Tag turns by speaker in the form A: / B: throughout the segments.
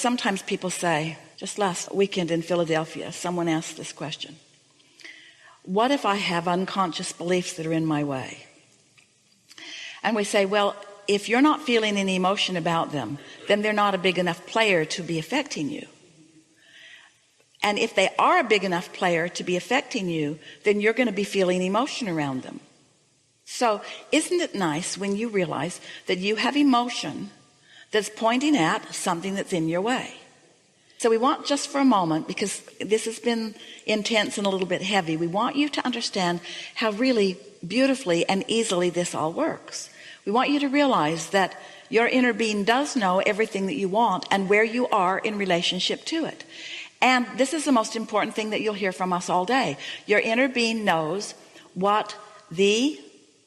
A: sometimes people say, just last weekend in Philadelphia, someone asked this question: what if I have unconscious beliefs that are in my way? And we say, well, if you're not feeling any emotion about them, then they're not a big enough player to be affecting you. And if they are a big enough player to be affecting you, then you're going to be feeling emotion around them. So isn't it nice when you realize that you have emotion that's pointing at something that's in your way? So we want, just for a moment, because this has been intense and a little bit heavy, we want you to understand how really beautifully and easily this all works. We want you to realize that your inner being does know everything that you want and where you are in relationship to it. And this is the most important thing that you'll hear from us all day. Your inner being knows what the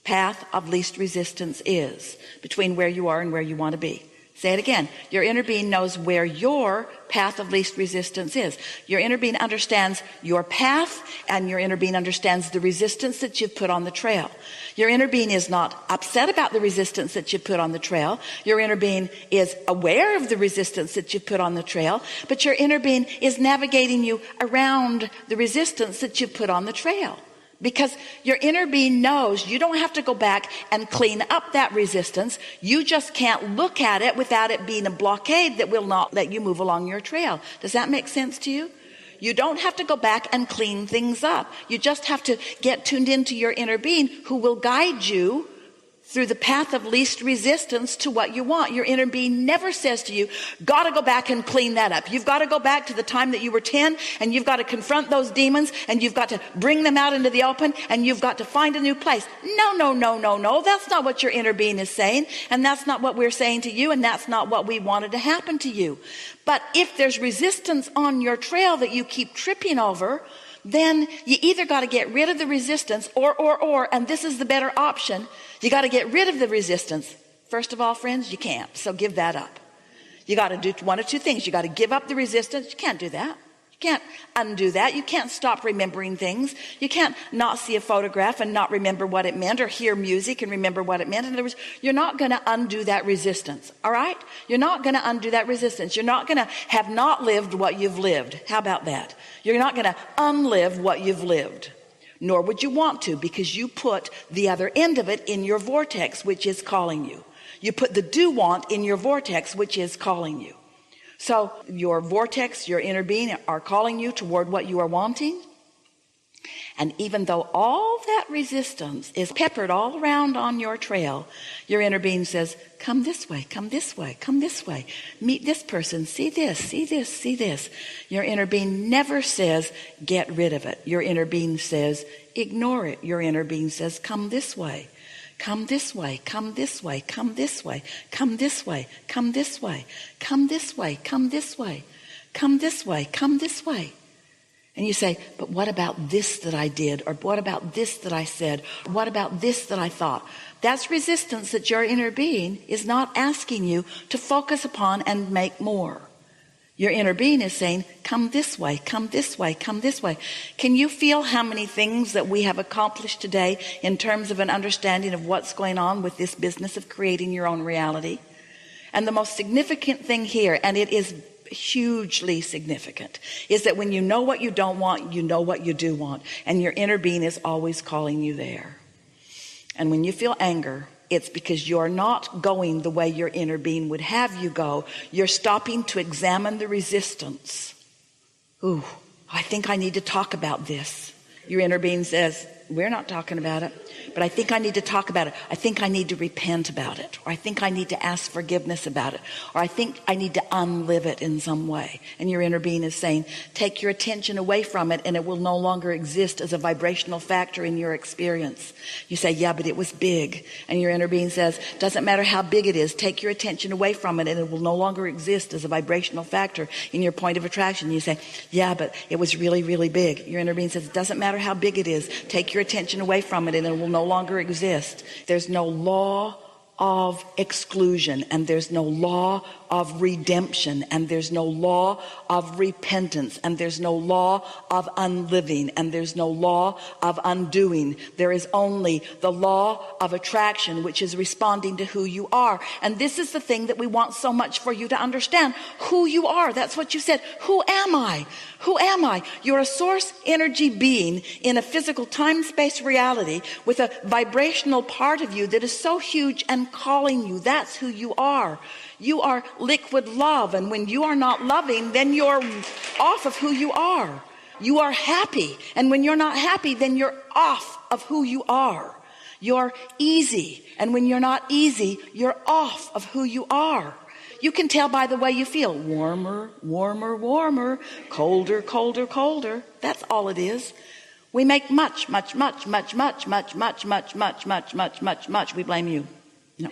A: path of least resistance is between where you are and where you want to be. Say it again. Your inner being knows where your path of least resistance is. Your inner being understands your path, and your inner being understands the resistance that you've put on the trail. Your inner being is not upset about the resistance that you put on the trail. Your inner being is aware of the resistance that you put on the trail, but your inner being is navigating you around the resistance that you put on the trail. Because your inner being knows you don't have to go back and clean up that resistance. You just can't look at it without it being a blockade that will not let you move along your trail. Does that make sense to you? You don't have to go back and clean things up. You just have to get tuned into your inner being, who will guide you through the path of least resistance to what you want. Your inner being never says to you, gotta go back and clean that up. You've got to go back to the time that you were 10, and you've got to confront those demons, and you've got to bring them out into the open, and you've got to find a new place. No. That's not what your inner being is saying, and that's not what we're saying to you, and that's not what we wanted to happen to you. But if there's resistance on your trail that you keep tripping over, then you either got to get rid of the resistance or, and this is the better option, you got to get rid of the resistance. First of all, friends, you can't, so give that up. You got to do one of two things. You got to give up the resistance. You can't do that. You can't undo that. You can't stop remembering things. You can't not see a photograph and not remember what it meant, or hear music and remember what it meant. In other words, you're not going to undo that resistance. All right? You're not going to undo that resistance. You're not going to have not lived what you've lived. How about that? You're not going to unlive what you've lived. Nor would you want to, because you put the other end of it in your vortex, which is calling you. You put the do want in your vortex, which is calling you. So your vortex, your inner being, are calling you toward what you are wanting. And even though all that resistance is peppered all around on your trail, your inner being says, come this way, come this way, come this way. Meet this person, see this, see this, see this. Your inner being never says, get rid of it. Your inner being says, ignore it. Your inner being says, come this way. Come this way, come this way, come this way, come this way, come this way, come this way, come this way, come this way, come this way. And you say, but what about this that I did? Or what about this that I said? What about this that I thought? That's resistance that your inner being is not asking you to focus upon and make more. Your inner being is saying, come this way, come this way, come this way. Can you feel how many things that we have accomplished today in terms of an understanding of what's going on with this business of creating your own reality? And the most significant thing here, and it is hugely significant, is that when you know what you don't want, you know what you do want. And your inner being is always calling you there. And when you feel anger, it's because you're not going the way your inner being would have you go. You're stopping to examine the resistance. Ooh, I think I need to talk about this. Your inner being says, we're not talking about it, but I think I need to talk about it. I think I need to repent about it, or I think I need to ask forgiveness about it, or I think I need to unlive it in some way. And your inner being is saying, take your attention away from it, and it will no longer exist as a vibrational factor in your experience. You say, yeah, but it was big. And your inner being says, doesn't matter how big it is, take your attention away from it, and it will no longer exist as a vibrational factor in your point of attraction. You say, yeah, but it was really, really big. Your inner being says, it doesn't matter how big it is, take your attention away from it, and it will no longer exist. There's no law of exclusion, and there's no law of redemption, and there's no law of repentance, and there's no law of unliving, and there's no law of undoing. There is only the law of attraction, which is responding to who you are. And this is the thing that we want so much for you to understand: who you are. That's what you said. Who am I? Who am I? You're a source energy being in a physical time-space reality with a vibrational part of you that is so huge and calling you. That's who you are. You are liquid love, and when you are not loving, then you're off of who you are. You are happy, and when you're not happy, then you're off of who you are. You're easy, and when you're not easy, you're off of who you are. You can tell by the way you feel. Warmer, warmer, warmer, colder, colder, colder. That's all it is. We make much. We blame you. No.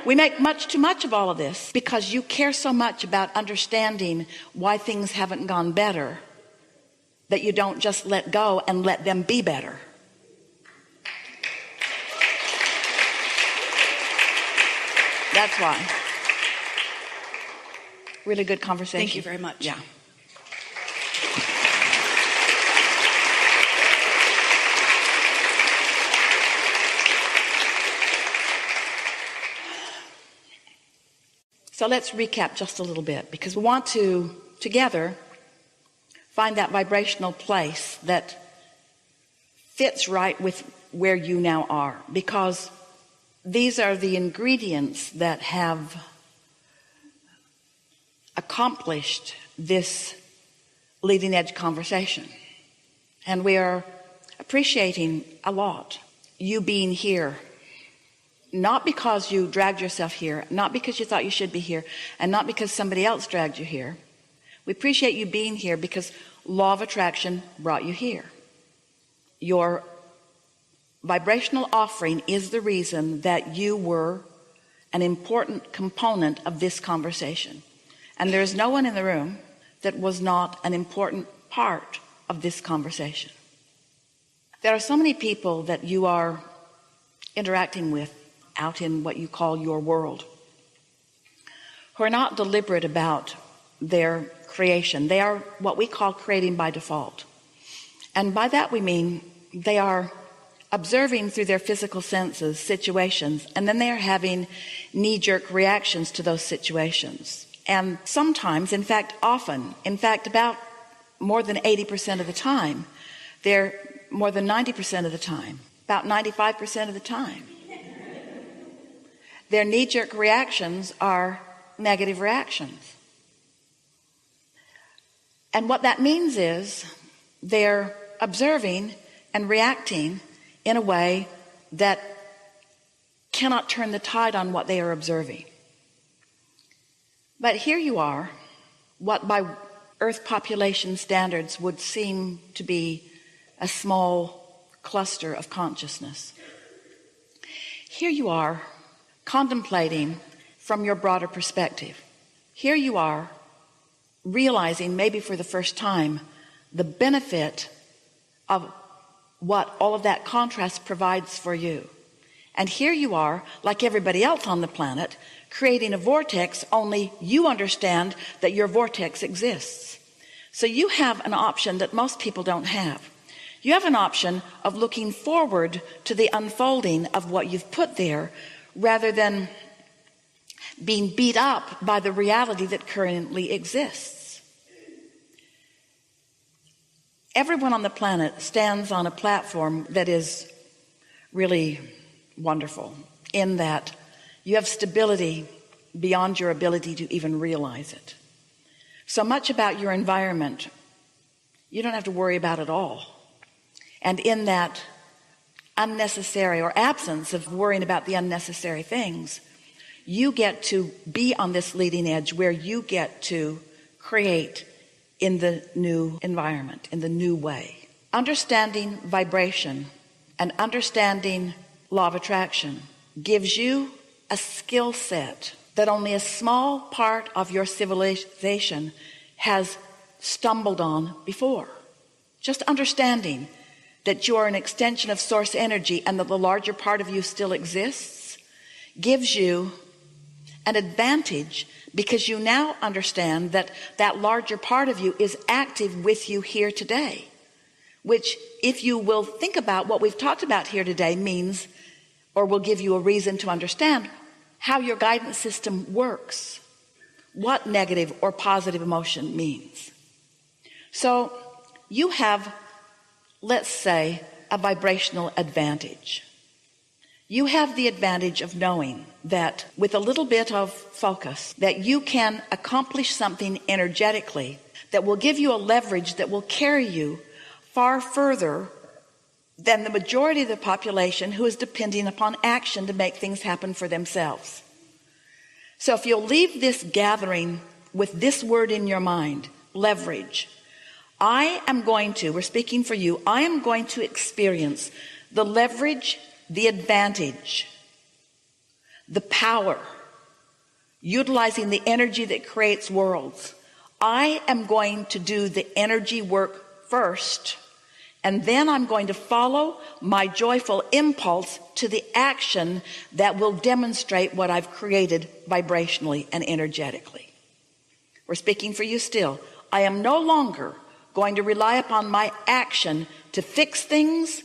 A: We make much too much of all of this because you care so much about understanding why things haven't gone better that you don't just let go and let them be better. That's why. Really good conversation.
B: Thank you very much.
A: Yeah. So let's recap just a little bit, because we want to together find that vibrational place that fits right with where you now are, because these are the ingredients that have accomplished this leading edge conversation. And we are appreciating a lot you being here, not because you dragged yourself here, not because you thought you should be here, and not because somebody else dragged you here. We appreciate you being here because law of attraction brought you here. Your vibrational offering is the reason that you were an important component of this conversation. And there is no one in the room that was not an important part of this conversation. There are so many people that you are interacting with out in what you call your world, who are not deliberate about their creation. They are what we call creating by default. And by that we mean they are observing through their physical senses situations, and then they are having knee-jerk reactions to those situations. And sometimes, in fact, often, in fact, about more than 80% of the time, they're more than 90% of the time, about 95% of the time, their knee-jerk reactions are negative reactions. And what that means is they're observing and reacting in a way that cannot turn the tide on what they are observing. But here you are, what by Earth population standards would seem to be a small cluster of consciousness. Here you are, contemplating from your broader perspective. Here you are, realizing maybe for the first time the benefit of what all of that contrast provides for you. And here you are, like everybody else on the planet, creating a vortex, only you understand that your vortex exists. So you have an option that most people don't have. You have an option of looking forward to the unfolding of what you've put there, rather than being beat up by the reality that currently exists. Everyone on the planet stands on a platform that is really wonderful, in that you have stability beyond your ability to even realize it. So much about your environment you don't have to worry about at all. And in that unnecessary or absence of worrying about the unnecessary things, you get to be on this leading edge where you get to create in the new environment, in the new way. Understanding vibration and understanding law of attraction gives you a skill set that only a small part of your civilization has stumbled on before. Just understanding that you are an extension of source energy and that the larger part of you still exists gives you an advantage, because you now understand that that larger part of you is active with you here today, which, if you will think about what we've talked about here today, means, or will give you a reason to understand how your guidance system works, what negative or positive emotion means. So you have, let's say, a vibrational advantage. You have the advantage of knowing that with a little bit of focus, that you can accomplish something energetically that will give you a leverage that will carry you far further than the majority of the population who is depending upon action to make things happen for themselves. So if you'll leave this gathering with this word in your mind, leverage, we're speaking for you, I am going to experience the leverage, the advantage, the power, utilizing the energy that creates worlds. I am going to do the energy work first, and then I'm going to follow my joyful impulse to the action that will demonstrate what I've created vibrationally and energetically. We're speaking for you still. I am no longer going to rely upon my action to fix things,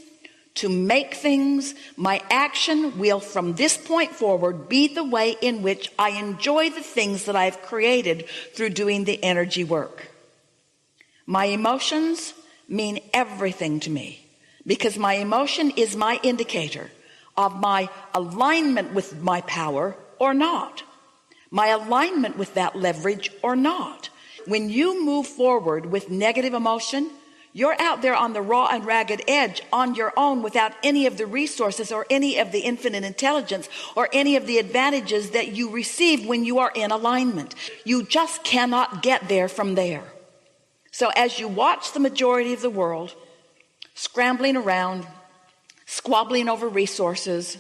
A: to make things. My action will, from this point forward, be the way in which I enjoy the things that I've created through doing the energy work. My emotions mean everything to me, because my emotion is my indicator of my alignment with my power or not, my alignment with that leverage or not. When you move forward with negative emotion, you're out there on the raw and ragged edge on your own, without any of the resources or any of the infinite intelligence or any of the advantages that you receive when you are in alignment. You just cannot get there from there. So as you watch the majority of the world scrambling around, squabbling over resources,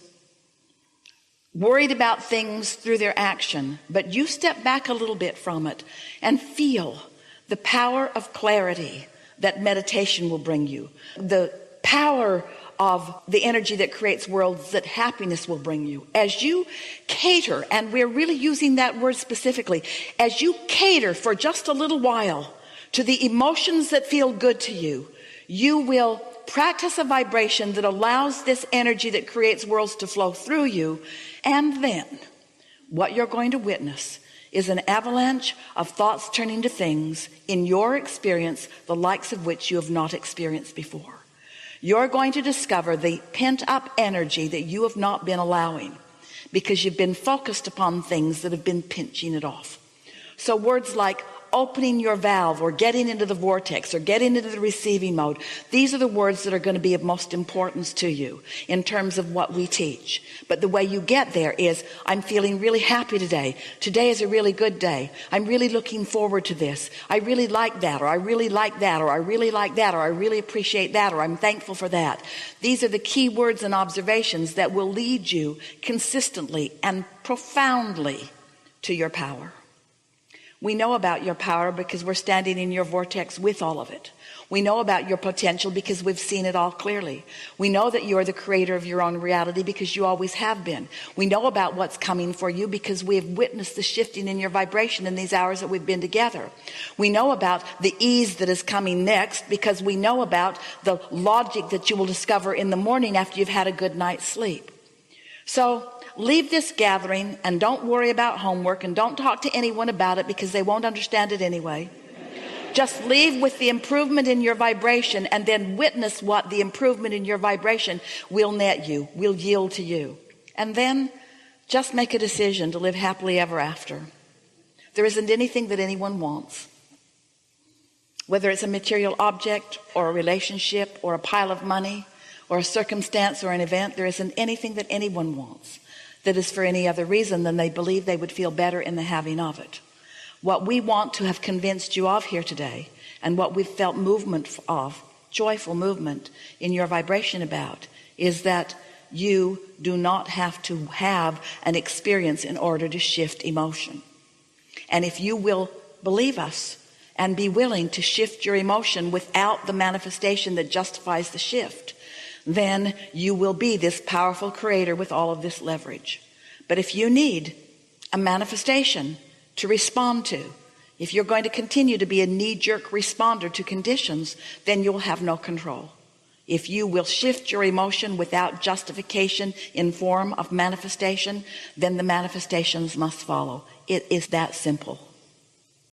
A: worried about things through their action, but you step back a little bit from it and feel the power of clarity that meditation will bring you, the power of the energy that creates worlds that happiness will bring you. As you cater, and we're really using that word specifically, as you cater for just a little while to the emotions that feel good to you, you will practice a vibration that allows this energy that creates worlds to flow through you. And then what you're going to witness is an avalanche of thoughts turning to things in your experience, the likes of which you have not experienced before. You're going to discover the pent-up energy that you have not been allowing, because you've been focused upon things that have been pinching it off. So words like opening your valve, or getting into the vortex, or getting into the receiving mode, these are the words that are going to be of most importance to you in terms of what we teach. But the way you get there is, I'm feeling really happy today. Today is a really good day. I'm really looking forward to this. I really like that, or I really like that, or I really like that, or I really appreciate that, or I'm thankful for that. These are the key words and observations that will lead you consistently and profoundly to your power. We know about your power because we're standing in your vortex with all of it. We know about your potential because we've seen it all clearly. We know that you are the creator of your own reality because you always have been. We know about what's coming for you because we have witnessed the shifting in your vibration in these hours that we've been together. We know about the ease that is coming next because we know about the logic that you will discover in the morning after you've had a good night's sleep. So leave this gathering and don't worry about homework, and don't talk to anyone about it because they won't understand it anyway. Just leave with the improvement in your vibration, and then witness what the improvement in your vibration will net you, will yield to you. And then just make a decision to live happily ever after. There isn't anything that anyone wants. Whether it's a material object or a relationship or a pile of money or a circumstance or an event, there isn't anything that anyone wants that is for any other reason than they believe they would feel better in the having of it. What we want to have convinced you of here today, and what we've felt movement of, joyful movement in your vibration about, is that you do not have to have an experience in order to shift emotion. And if you will believe us and be willing to shift your emotion without the manifestation that justifies the shift, then you will be this powerful creator with all of this leverage. But if you need a manifestation to respond to, if you're going to continue to be a knee-jerk responder to conditions, then you'll have no control. If you will shift your emotion without justification in form of manifestation, then the manifestations must follow. It is that simple.